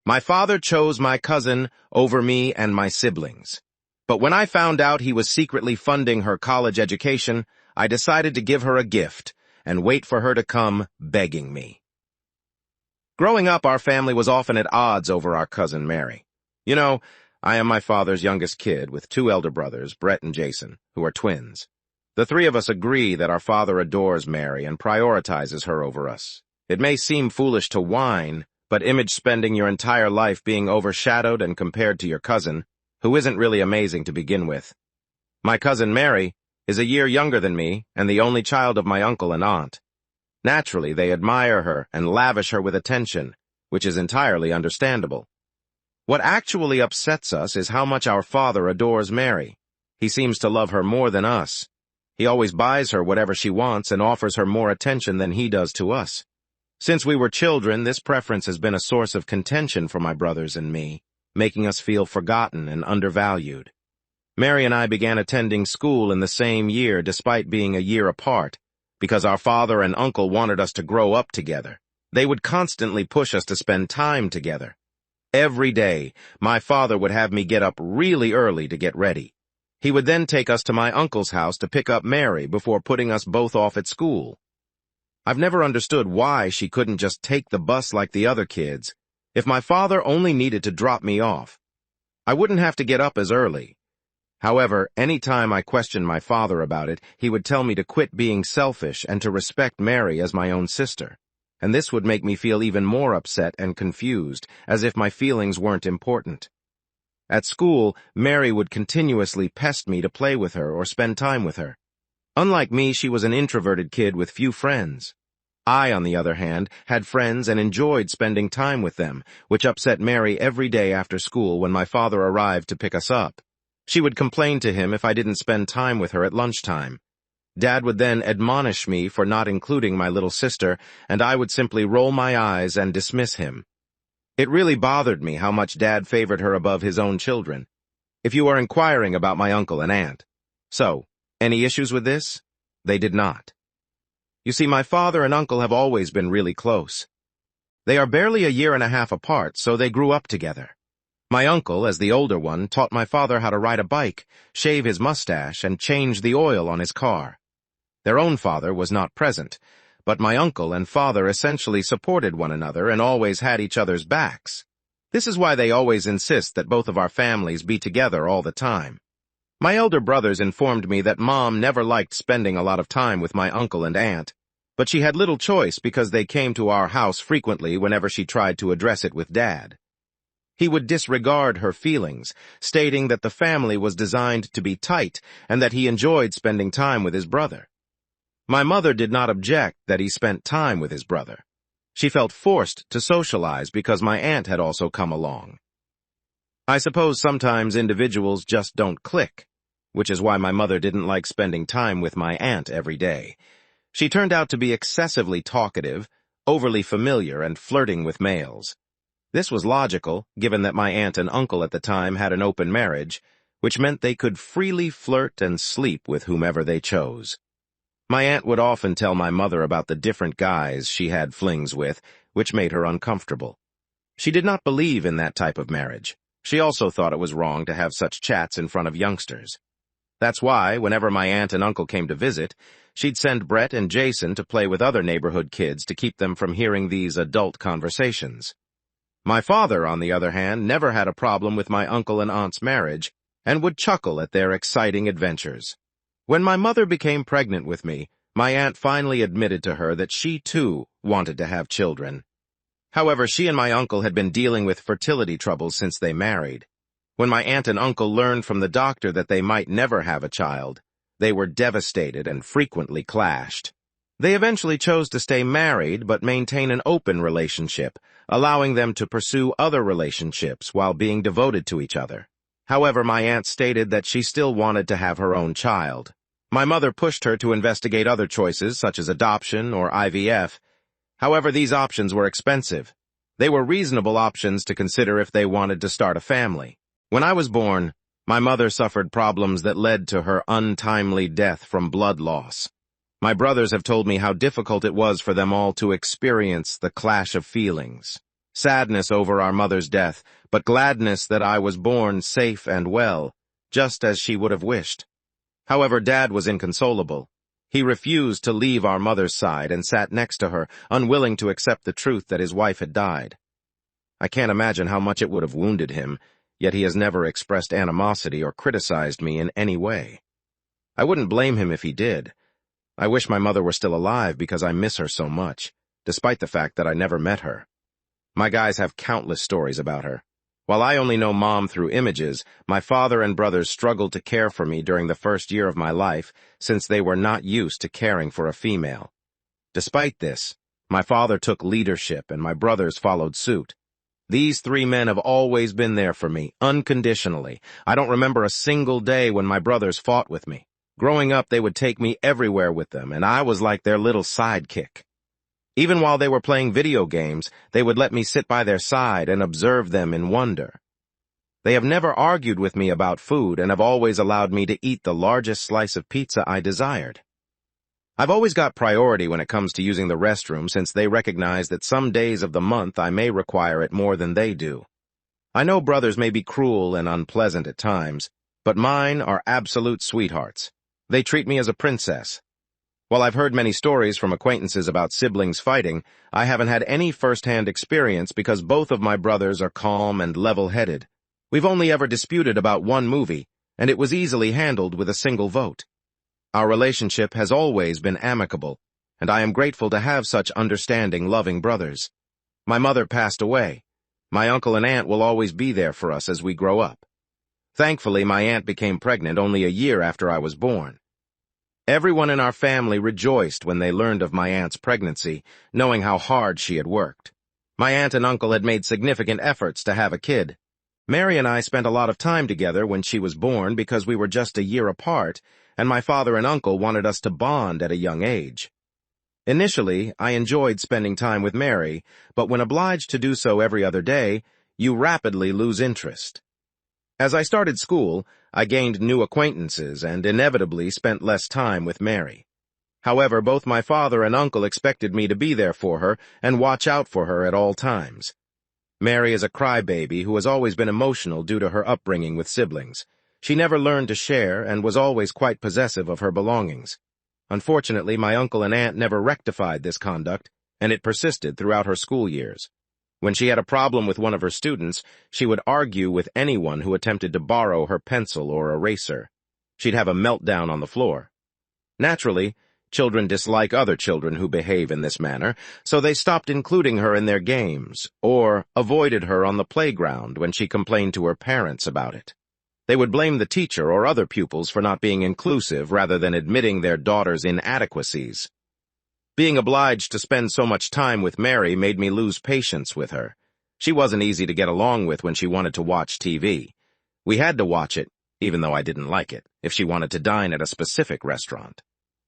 My father chose my cousin over me and my siblings. But when I found out he was secretly funding her college education, I decided to give her a gift and wait for her to come begging me. Growing up, our family was often at odds over our cousin Mary. You know, I am my father's youngest kid with two elder brothers, Brett and Jason, who are twins. The three of us agree that our father adores Mary and prioritizes her over us. It may seem foolish to whine, but image spending your entire life being overshadowed and compared to your cousin, who isn't really amazing to begin with. My cousin Mary is a year younger than me and the only child of my uncle and aunt. Naturally, they admire her and lavish her with attention, which is entirely understandable. What actually upsets us is how much our father adores Mary. He seems to love her more than us. He always buys her whatever she wants and offers her more attention than he does to us. Since we were children, this preference has been a source of contention for my brothers and me, making us feel forgotten and undervalued. Mary and I began attending school in the same year despite being a year apart, because our father and uncle wanted us to grow up together. They would constantly push us to spend time together. Every day, my father would have me get up really early to get ready. He would then take us to my uncle's house to pick up Mary before putting us both off at school. I've never understood why she couldn't just take the bus like the other kids. If my father only needed to drop me off, I wouldn't have to get up as early. However, any time I questioned my father about it, he would tell me to quit being selfish and to respect Mary as my own sister. And this would make me feel even more upset and confused, as if my feelings weren't important. At school, Mary would continuously pest me to play with her or spend time with her. Unlike me, she was an introverted kid with few friends. I, on the other hand, had friends and enjoyed spending time with them, which upset Mary every day after school when my father arrived to pick us up. She would complain to him if I didn't spend time with her at lunchtime. Dad would then admonish me for not including my little sister, and I would simply roll my eyes and dismiss him. It really bothered me how much Dad favored her above his own children. If you are inquiring about my uncle and aunt. So, any issues with this? They did not. You see, my father and uncle have always been really close. They are barely a year and a half apart, so they grew up together. My uncle, as the older one, taught my father how to ride a bike, shave his mustache, and change the oil on his car. Their own father was not present, but my uncle and father essentially supported one another and always had each other's backs. This is why they always insist that both of our families be together all the time. My elder brothers informed me that Mom never liked spending a lot of time with my uncle and aunt, but she had little choice because they came to our house frequently whenever she tried to address it with Dad. He would disregard her feelings, stating that the family was designed to be tight and that he enjoyed spending time with his brother. My mother did not object that he spent time with his brother. She felt forced to socialize because my aunt had also come along. I suppose sometimes individuals just don't click, which is why my mother didn't like spending time with my aunt every day. She turned out to be excessively talkative, overly familiar, and flirting with males. This was logical, given that my aunt and uncle at the time had an open marriage, which meant they could freely flirt and sleep with whomever they chose. My aunt would often tell my mother about the different guys she had flings with, which made her uncomfortable. She did not believe in that type of marriage. She also thought it was wrong to have such chats in front of youngsters. That's why, whenever my aunt and uncle came to visit, she'd send Brett and Jason to play with other neighborhood kids to keep them from hearing these adult conversations. My father, on the other hand, never had a problem with my uncle and aunt's marriage and would chuckle at their exciting adventures. When my mother became pregnant with me, my aunt finally admitted to her that she, too, wanted to have children. However, she and my uncle had been dealing with fertility troubles since they married. When my aunt and uncle learned from the doctor that they might never have a child, they were devastated and frequently clashed. They eventually chose to stay married but maintain an open relationship, allowing them to pursue other relationships while being devoted to each other. However, my aunt stated that she still wanted to have her own child. My mother pushed her to investigate other choices, such as adoption or IVF. However, these options were expensive. They were reasonable options to consider if they wanted to start a family. When I was born, my mother suffered problems that led to her untimely death from blood loss. My brothers have told me how difficult it was for them all to experience the clash of feelings. sadness over our mother's death, but gladness that I was born safe and well, just as she would have wished. However, Dad was inconsolable. He refused to leave our mother's side and sat next to her, unwilling to accept the truth that his wife had died. I can't imagine how much it would have wounded him, yet he has never expressed animosity or criticized me in any way. I wouldn't blame him if he did. I wish my mother were still alive because I miss her so much, despite the fact that I never met her. My guys have countless stories about her. While I only know Mom through images, my father and brothers struggled to care for me during the first year of my life since they were not used to caring for a female. Despite this, my father took leadership and my brothers followed suit. These three men have always been there for me, unconditionally. I don't remember a single day when my brothers fought with me. Growing up, they would take me everywhere with them, and I was like their little sidekick. Even while they were playing video games, they would let me sit by their side and observe them in wonder. They have never argued with me about food and have always allowed me to eat the largest slice of pizza I desired. I've always got priority when it comes to using the restroom since they recognize that some days of the month I may require it more than they do. I know brothers may be cruel and unpleasant at times, but mine are absolute sweethearts. They treat me as a princess. While I've heard many stories from acquaintances about siblings fighting, I haven't had any first-hand experience because both of my brothers are calm and level-headed. We've only ever disputed about one movie, and it was easily handled with a single vote. Our relationship has always been amicable, and I am grateful to have such understanding, loving brothers. My mother passed away. My uncle and aunt will always be there for us as we grow up. Thankfully, my aunt became pregnant only a year after I was born. Everyone in our family rejoiced when they learned of my aunt's pregnancy, knowing how hard she had worked. My aunt and uncle had made significant efforts to have a kid. Mary and I spent a lot of time together when she was born because we were just a year apart, and my father and uncle wanted us to bond at a young age. Initially, I enjoyed spending time with Mary, but when obliged to do so every other day, you rapidly lose interest. As I started school, I gained new acquaintances and inevitably spent less time with Mary. However, both my father and uncle expected me to be there for her and watch out for her at all times. Mary is a crybaby who has always been emotional due to her upbringing with siblings. She never learned to share and was always quite possessive of her belongings. Unfortunately, my uncle and aunt never rectified this conduct, and it persisted throughout her school years. When she had a problem with one of her students, she would argue with anyone who attempted to borrow her pencil or eraser. She'd have a meltdown on the floor. Naturally, children dislike other children who behave in this manner, so they stopped including her in their games, or avoided her on the playground when she complained to her parents about it. They would blame the teacher or other pupils for not being inclusive rather than admitting their daughter's inadequacies. Being obliged to spend so much time with Mary made me lose patience with her. She wasn't easy to get along with when she wanted to watch TV. We had to watch it, even though I didn't like it, if she wanted to dine at a specific restaurant.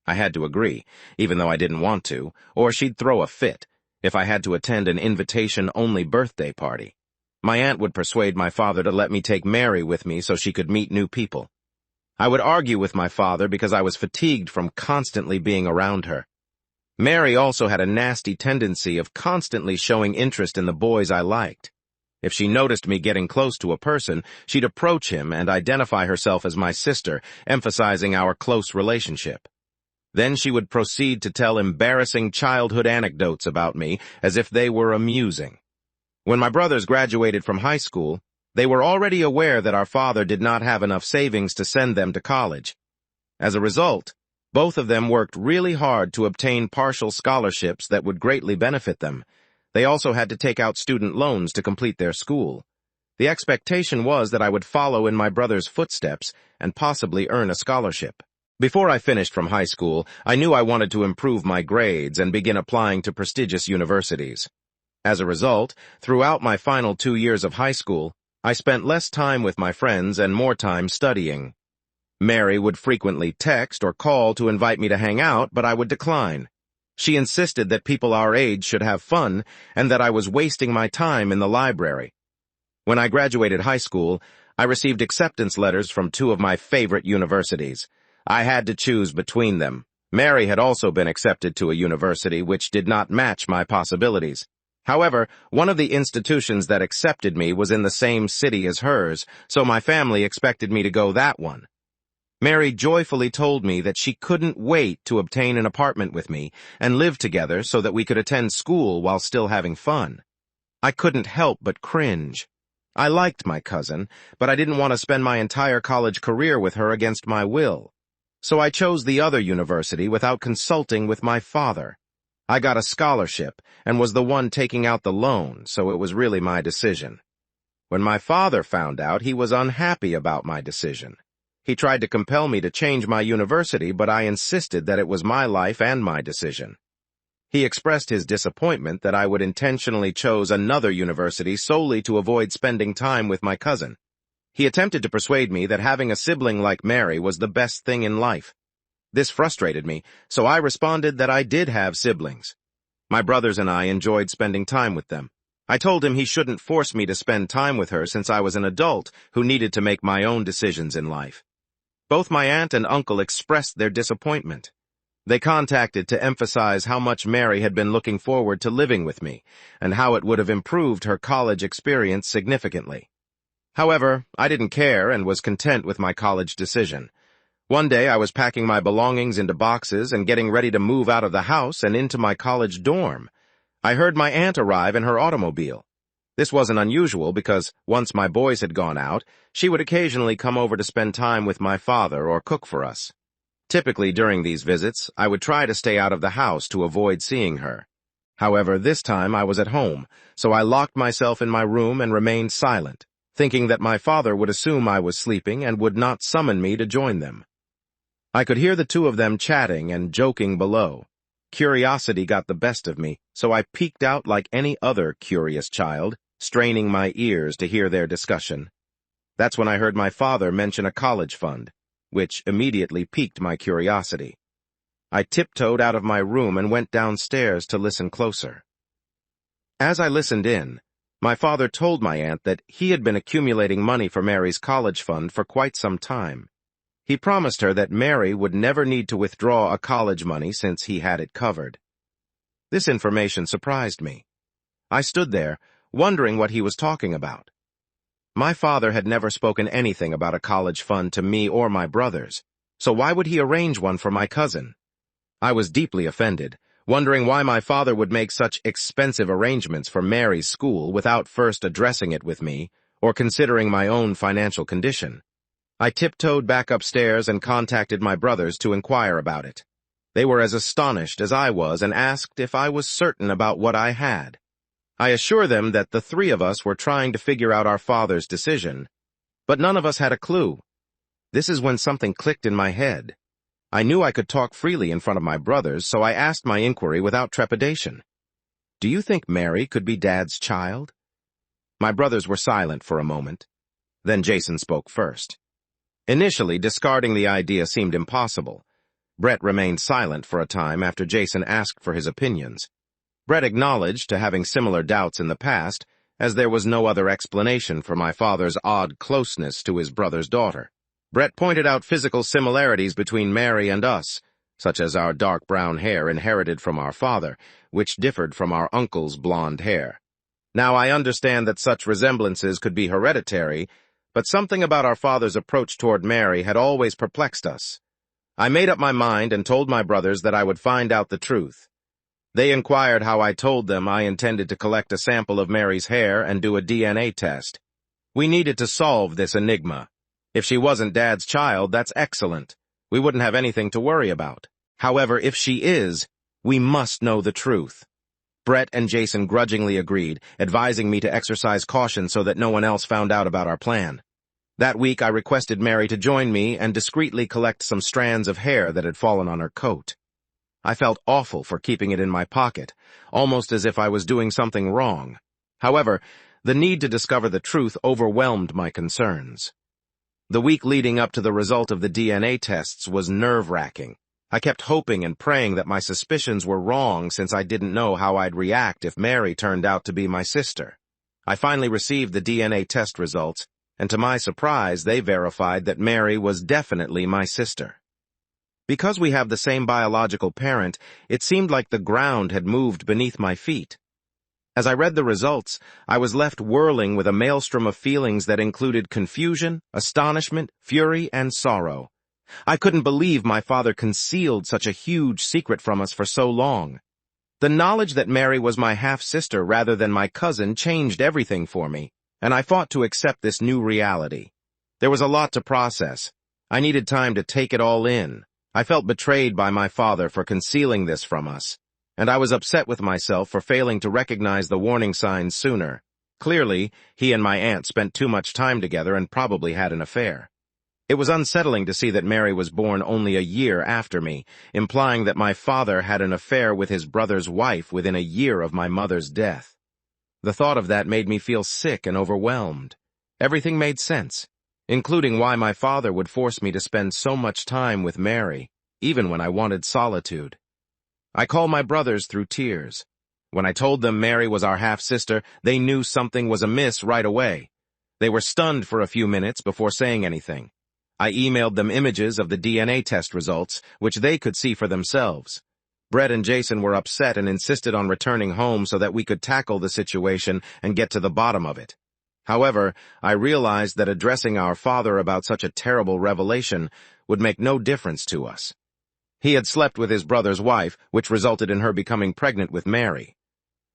I had to agree, even though I didn't want to, or she'd throw a fit if I had to attend an invitation-only birthday party. My aunt would persuade my father to let me take Mary with me so she could meet new people. I would argue with my father because I was fatigued from constantly being around her. Mary also had a nasty tendency of constantly showing interest in the boys I liked. If she noticed me getting close to a person, she'd approach him and identify herself as my sister, emphasizing our close relationship. Then she would proceed to tell embarrassing childhood anecdotes about me as if they were amusing. When my brothers graduated from high school, they were already aware that our father did not have enough savings to send them to college. As a result, both of them worked really hard to obtain partial scholarships that would greatly benefit them. They also had to take out student loans to complete their school. The expectation was that I would follow in my brother's footsteps and possibly earn a scholarship. Before I finished from high school, I knew I wanted to improve my grades and begin applying to prestigious universities. As a result, throughout my final 2 years of high school, I spent less time with my friends and more time studying. Mary would frequently text or call to invite me to hang out, but I would decline. She insisted that people our age should have fun and that I was wasting my time in the library. When I graduated high school, I received acceptance letters from 2 of my favorite universities. I had to choose between them. Mary had also been accepted to a university which did not match my possibilities. However, one of the institutions that accepted me was in the same city as hers, so my family expected me to go that one. Mary joyfully told me that she couldn't wait to obtain an apartment with me and live together so that we could attend school while still having fun. I couldn't help but cringe. I liked my cousin, but I didn't want to spend my entire college career with her against my will. So I chose the other university without consulting with my father. I got a scholarship and was the one taking out the loan, so it was really my decision. When my father found out, he was unhappy about my decision. He tried to compel me to change my university, but I insisted that it was my life and my decision. He expressed his disappointment that I would intentionally choose another university solely to avoid spending time with my cousin. He attempted to persuade me that having a sibling like Mary was the best thing in life. This frustrated me, so I responded that I did have siblings. My brothers and I enjoyed spending time with them. I told him he shouldn't force me to spend time with her since I was an adult who needed to make my own decisions in life. Both my aunt and uncle expressed their disappointment. They contacted to emphasize how much Mary had been looking forward to living with me, and how it would have improved her college experience significantly. However, I didn't care and was content with my college decision. One day I was packing my belongings into boxes and getting ready to move out of the house and into my college dorm. I heard my aunt arrive in her automobile. This wasn't unusual because once my boys had gone out, she would occasionally come over to spend time with my father or cook for us. Typically during these visits, I would try to stay out of the house to avoid seeing her. However, this time I was at home, so I locked myself in my room and remained silent, thinking that my father would assume I was sleeping and would not summon me to join them. I could hear the two of them chatting and joking below. Curiosity got the best of me, so I peeked out like any other curious child, straining my ears to hear their discussion. That's when I heard my father mention a college fund, which immediately piqued my curiosity. I tiptoed out of my room and went downstairs to listen closer. As I listened in, my father told my aunt that he had been accumulating money for Mary's college fund for quite some time. He promised her that Mary would never need to withdraw a college money since he had it covered. This information surprised me. I stood there, wondering what he was talking about. My father had never spoken anything about a college fund to me or my brothers, so why would he arrange one for my cousin? I was deeply offended, wondering why my father would make such expensive arrangements for Mary's school without first addressing it with me or considering my own financial condition. I tiptoed back upstairs and contacted my brothers to inquire about it. They were as astonished as I was and asked if I was certain about what I had. I assured them that the three of us were trying to figure out our father's decision, but none of us had a clue. This is when something clicked in my head. I knew I could talk freely in front of my brothers, so I asked my inquiry without trepidation. Do you think Mary could be Dad's child? My brothers were silent for a moment. Then Jason spoke first. Initially, discarding the idea seemed impossible. Brett remained silent for a time after Jason asked for his opinions. Brett acknowledged to having similar doubts in the past, as there was no other explanation for my father's odd closeness to his brother's daughter. Brett pointed out physical similarities between Mary and us, such as our dark brown hair inherited from our father, which differed from our uncle's blonde hair. Now I understand that such resemblances could be hereditary, but something about our father's approach toward Mary had always perplexed us. I made up my mind and told my brothers that I would find out the truth. They inquired how I told them I intended to collect a sample of Mary's hair and do a DNA test. We needed to solve this enigma. If she wasn't Dad's child, that's excellent. We wouldn't have anything to worry about. However, if she is, we must know the truth. Brett and Jason grudgingly agreed, advising me to exercise caution so that no one else found out about our plan. That week, I requested Mary to join me and discreetly collect some strands of hair that had fallen on her coat. I felt awful for keeping it in my pocket, almost as if I was doing something wrong. However, the need to discover the truth overwhelmed my concerns. The week leading up to the result of the DNA tests was nerve-wracking. I kept hoping and praying that my suspicions were wrong since I didn't know how I'd react if Mary turned out to be my sister. I finally received the DNA test results, and to my surprise, they verified that Mary was definitely my sister. Because we have the same biological parent, it seemed like the ground had moved beneath my feet. As I read the results, I was left whirling with a maelstrom of feelings that included confusion, astonishment, fury, and sorrow. I couldn't believe my father concealed such a huge secret from us for so long. The knowledge that Mary was my half-sister rather than my cousin changed everything for me, and I fought to accept this new reality. There was a lot to process. I needed time to take it all in. I felt betrayed by my father for concealing this from us, and I was upset with myself for failing to recognize the warning signs sooner. Clearly, he and my aunt spent too much time together and probably had an affair. It was unsettling to see that Mary was born only a year after me, implying that my father had an affair with his brother's wife within a year of my mother's death. The thought of that made me feel sick and overwhelmed. Everything made sense, including why my father would force me to spend so much time with Mary, even when I wanted solitude. I called my brothers through tears. When I told them Mary was our half-sister, they knew something was amiss right away. They were stunned for a few minutes before saying anything. I emailed them images of the DNA test results, which they could see for themselves. Brett and Jason were upset and insisted on returning home so that we could tackle the situation and get to the bottom of it. However, I realized that addressing our father about such a terrible revelation would make no difference to us. He had slept with his brother's wife, which resulted in her becoming pregnant with Mary.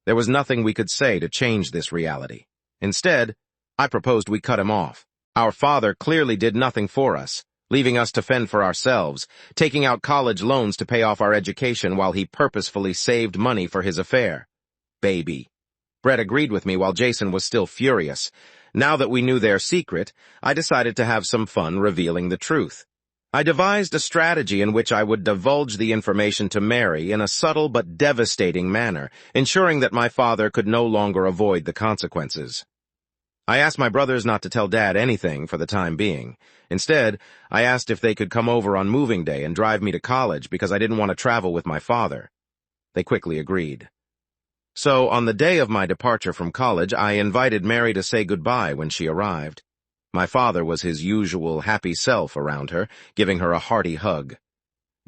There was nothing we could say to change this reality. Instead, I proposed we cut him off. Our father clearly did nothing for us, leaving us to fend for ourselves, taking out college loans to pay off our education while he purposefully saved money for his affair. Baby. Brett agreed with me while Jason was still furious. Now that we knew their secret, I decided to have some fun revealing the truth. I devised a strategy in which I would divulge the information to Mary in a subtle but devastating manner, ensuring that my father could no longer avoid the consequences. I asked my brothers not to tell Dad anything for the time being. Instead, I asked if they could come over on moving day and drive me to college because I didn't want to travel with my father. They quickly agreed. So, on the day of my departure from college, I invited Mary to say goodbye when she arrived. My father was his usual happy self around her, giving her a hearty hug.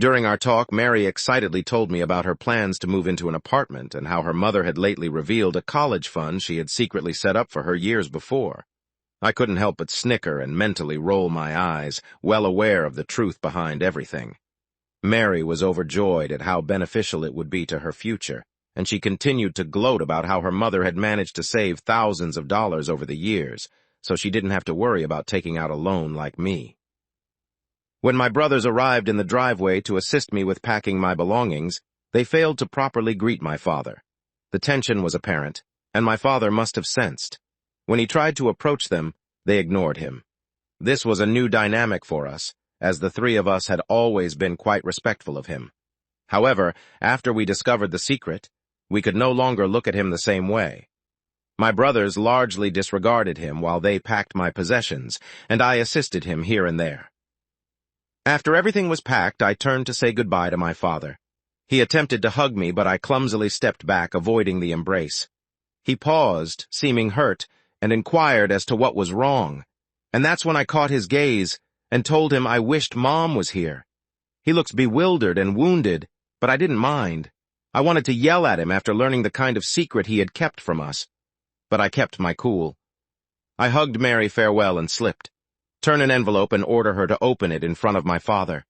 During our talk, Mary excitedly told me about her plans to move into an apartment and how her mother had lately revealed a college fund she had secretly set up for her years before. I couldn't help but snicker and mentally roll my eyes, well aware of the truth behind everything. Mary was overjoyed at how beneficial it would be to her future, and she continued to gloat about how her mother had managed to save thousands of dollars over the years, so she didn't have to worry about taking out a loan like me. When my brothers arrived in the driveway to assist me with packing my belongings, they failed to properly greet my father. The tension was apparent, and my father must have sensed. When he tried to approach them, they ignored him. This was a new dynamic for us, as the three of us had always been quite respectful of him. However, after we discovered the secret, we could no longer look at him the same way. My brothers largely disregarded him while they packed my possessions, and I assisted him here and there. After everything was packed, I turned to say goodbye to my father. He attempted to hug me, but I clumsily stepped back, avoiding the embrace. He paused, seeming hurt, and inquired as to what was wrong, and that's when I caught his gaze and told him I wished Mom was here. He looked bewildered and wounded, but I didn't mind. I wanted to yell at him after learning the kind of secret he had kept from us, but I kept my cool. I hugged Mary farewell and slipped, turn an envelope and order her to open it in front of my father.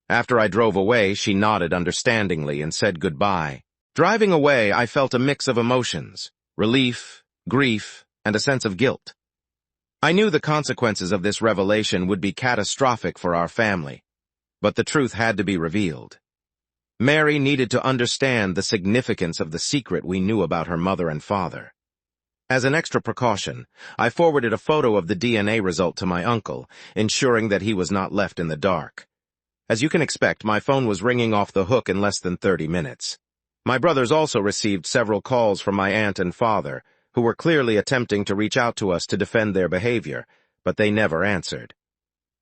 After I drove away, she nodded understandingly and said goodbye. Driving away, I felt a mix of emotions, relief, grief, and a sense of guilt. I knew the consequences of this revelation would be catastrophic for our family, but the truth had to be revealed. Mary needed to understand the significance of the secret we knew about her mother and father. As an extra precaution, I forwarded a photo of the DNA result to my uncle, ensuring that he was not left in the dark. As you can expect, my phone was ringing off the hook in less than 30 minutes. My brothers also received several calls from my aunt and father, who were clearly attempting to reach out to us to defend their behavior, but they never answered.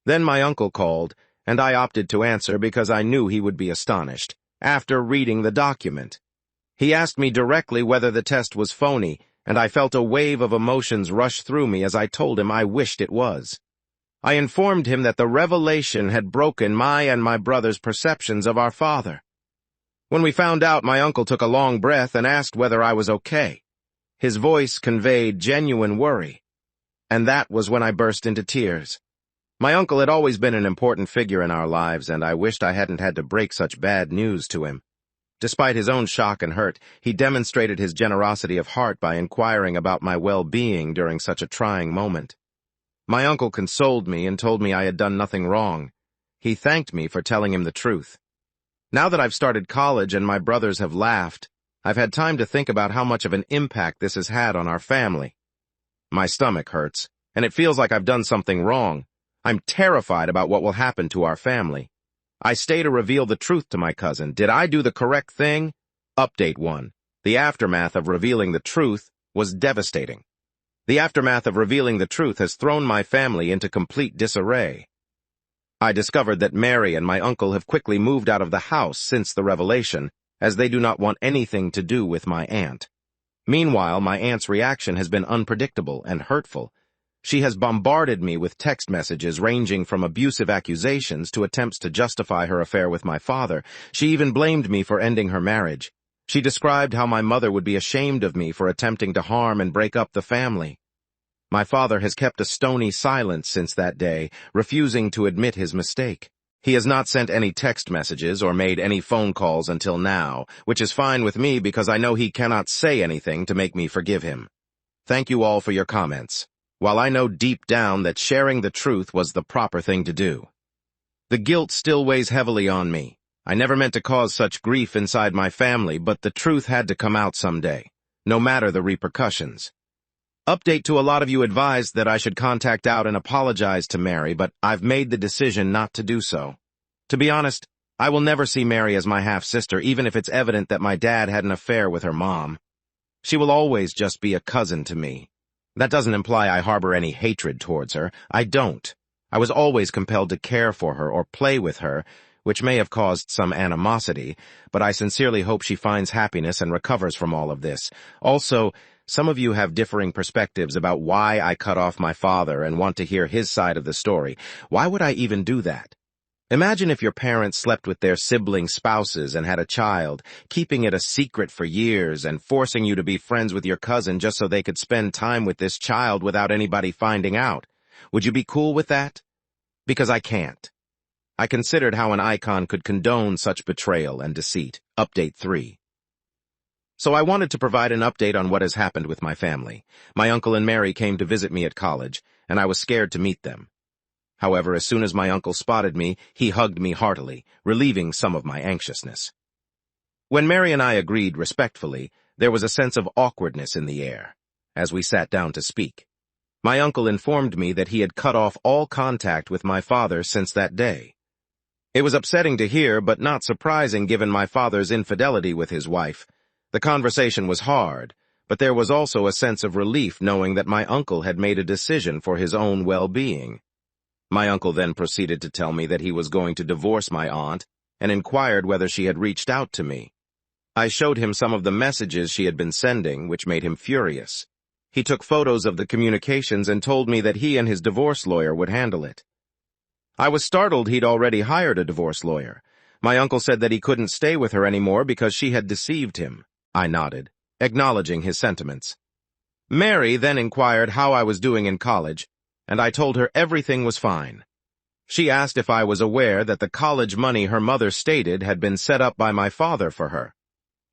Then my uncle called, and I opted to answer because I knew he would be astonished, after reading the document. He asked me directly whether the test was phony, and I felt a wave of emotions rush through me as I told him I wished it was. I informed him that the revelation had broken my and my brother's perceptions of our father. When we found out, my uncle took a long breath and asked whether I was okay. His voice conveyed genuine worry. And that was when I burst into tears. My uncle had always been an important figure in our lives, and I wished I hadn't had to break such bad news to him. Despite his own shock and hurt, he demonstrated his generosity of heart by inquiring about my well-being during such a trying moment. My uncle consoled me and told me I had done nothing wrong. He thanked me for telling him the truth. Now that I've started college and my brothers have laughed, I've had time to think about how much of an impact this has had on our family. My stomach hurts, and it feels like I've done something wrong. I'm terrified about what will happen to our family. I stay to reveal the truth to my cousin. Did I do the correct thing? Update 1. The aftermath of revealing the truth was devastating. The aftermath of revealing the truth has thrown my family into complete disarray. I discovered that Mary and my uncle have quickly moved out of the house since the revelation, as they do not want anything to do with my aunt. Meanwhile, my aunt's reaction has been unpredictable and hurtful. She has bombarded me with text messages ranging from abusive accusations to attempts to justify her affair with my father. She even blamed me for ending her marriage. She described how my mother would be ashamed of me for attempting to harm and break up the family. My father has kept a stony silence since that day, refusing to admit his mistake. He has not sent any text messages or made any phone calls until now, which is fine with me because I know he cannot say anything to make me forgive him. Thank you all for your comments. While I know deep down that sharing the truth was the proper thing to do, the guilt still weighs heavily on me. I never meant to cause such grief inside my family, but the truth had to come out someday, no matter the repercussions. Update to a lot of you advised that I should contact out and apologize to Mary, but I've made the decision not to do so. To be honest, I will never see Mary as my half-sister, even if it's evident that my dad had an affair with her mom. She will always just be a cousin to me. That doesn't imply I harbor any hatred towards her. I don't. I was always compelled to care for her or play with her, which may have caused some animosity, but I sincerely hope she finds happiness and recovers from all of this. Also, some of you have differing perspectives about why I cut off my father and want to hear his side of the story. Why would I even do that? Imagine if your parents slept with their sibling spouses and had a child, keeping it a secret for years and forcing you to be friends with your cousin just so they could spend time with this child without anybody finding out. Would you be cool with that? Because I can't. I considered how an icon could condone such betrayal and deceit. Update 3. So I wanted to provide an update on what has happened with my family. My uncle and Mary came to visit me at college, and I was scared to meet them. However, as soon as my uncle spotted me, he hugged me heartily, relieving some of my anxiousness. When Mary and I agreed respectfully, there was a sense of awkwardness in the air, as we sat down to speak. My uncle informed me that he had cut off all contact with my father since that day. It was upsetting to hear, but not surprising given my father's infidelity with his wife. The conversation was hard, but there was also a sense of relief knowing that my uncle had made a decision for his own well-being. My uncle then proceeded to tell me that he was going to divorce my aunt and inquired whether she had reached out to me. I showed him some of the messages she had been sending, which made him furious. He took photos of the communications and told me that he and his divorce lawyer would handle it. I was startled he'd already hired a divorce lawyer. My uncle said that he couldn't stay with her anymore because she had deceived him. I nodded, acknowledging his sentiments. Mary then inquired how I was doing in college, and I told her everything was fine. She asked if I was aware that the college money her mother stated had been set up by my father for her.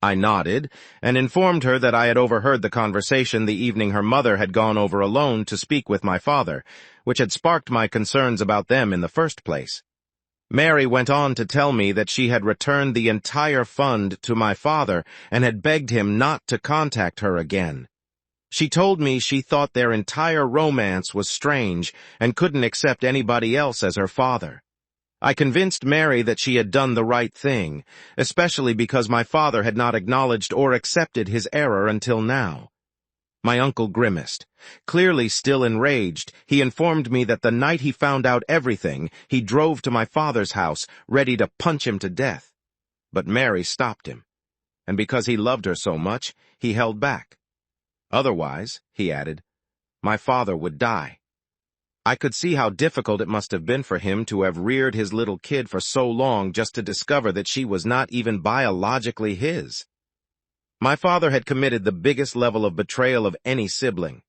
I nodded and informed her that I had overheard the conversation the evening her mother had gone over alone to speak with my father, which had sparked my concerns about them in the first place. Mary went on to tell me that she had returned the entire fund to my father and had begged him not to contact her again. She told me she thought their entire romance was strange and couldn't accept anybody else as her father. I convinced Mary that she had done the right thing, especially because my father had not acknowledged or accepted his error until now. My uncle grimaced. Clearly still enraged, he informed me that the night he found out everything, he drove to my father's house, ready to punch him to death. But Mary stopped him, and because he loved her so much, he held back. Otherwise, he added, my father would die. I could see how difficult it must have been for him to have reared his little kid for so long just to discover that she was not even biologically his. My father had committed the biggest level of betrayal of any sibling.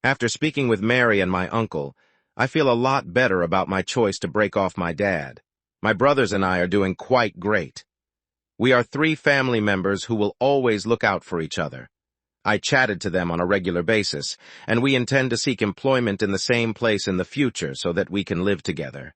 After speaking with Mary and my uncle, I feel a lot better about my choice to break off my dad. My brothers and I are doing quite great. We are 3 family members who will always look out for each other. I chatted to them on a regular basis, and we intend to seek employment in the same place in the future so that we can live together.